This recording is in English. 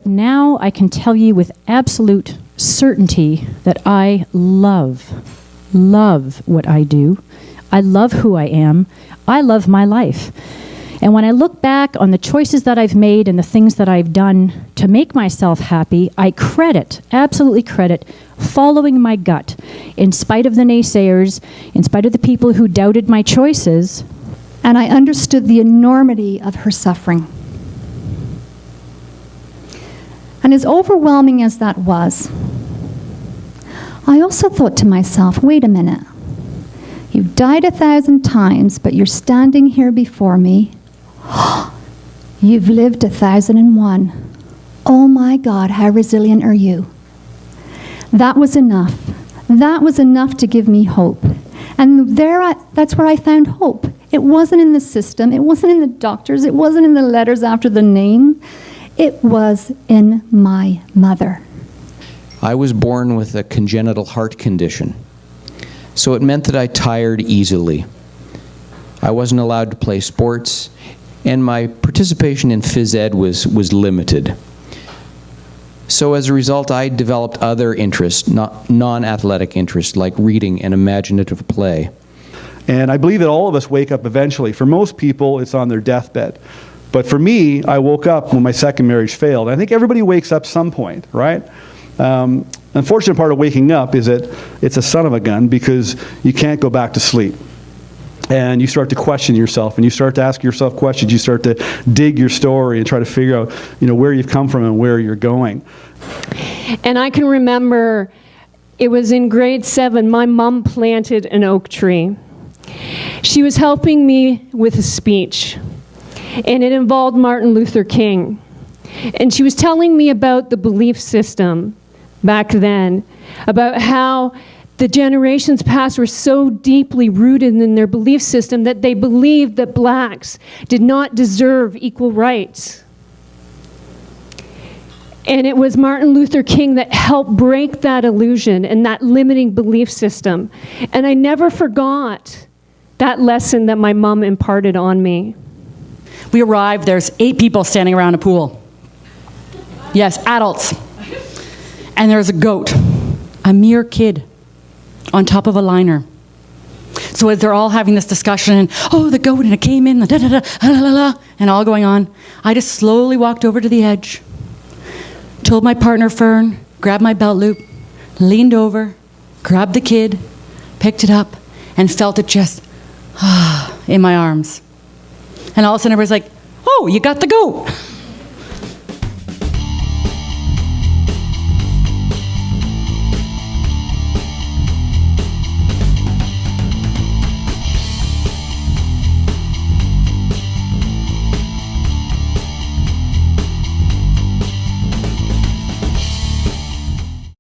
now I can tell you with absolute certainty that I love what I do. I love who I am. I love my life. And when I look back on the choices that I've made and the things that I've done to make myself happy, I absolutely credit, following my gut, in spite of the naysayers, in spite of the people who doubted my choices. And I understood the enormity of her suffering. And as overwhelming as that was, I also thought to myself, wait a minute. You've died 1,000 times, but you're standing here before me. You've lived 1,001. Oh my God, how resilient are you? That was enough. That was enough to give me hope. And that's where I found hope. It wasn't in the system. It wasn't in the doctors. It wasn't in the letters after the name. It was in my mother. I was born with a congenital heart condition, so it meant that I tired easily. I wasn't allowed to play sports, and my participation in phys ed was limited. So as a result, I developed other interests, non-athletic interests, like reading and imaginative play. And I believe that all of us wake up eventually. For most people, it's on their deathbed. But for me, I woke up when my second marriage failed. I think everybody wakes up some point, right? Unfortunate part of waking up is that it's a son of a gun because you can't go back to sleep. And you start to question yourself, and you start to ask yourself questions. You start to dig your story and try to figure out, where you've come from and where you're going. And I can remember it was in grade 7, my mom planted an oak tree. She was helping me with a speech, and it involved Martin Luther King. And she was telling me about the belief system back then, about how the generations past were so deeply rooted in their belief system that they believed that blacks did not deserve equal rights. And it was Martin Luther King that helped break that illusion and that limiting belief system. And I never forgot that lesson that my mom imparted on me. We arrived, there's 8 people standing around a pool. Yes, adults. And there's a goat, a mere kid, on top of a liner. So as they're all having this discussion, and the goat, and it came in, and all going on, I just slowly walked over to the edge, told my partner Fern, grabbed my belt loop, leaned over, grabbed the kid, picked it up, and felt it just in my arms. And all of a sudden everybody's like, oh, you got the goat.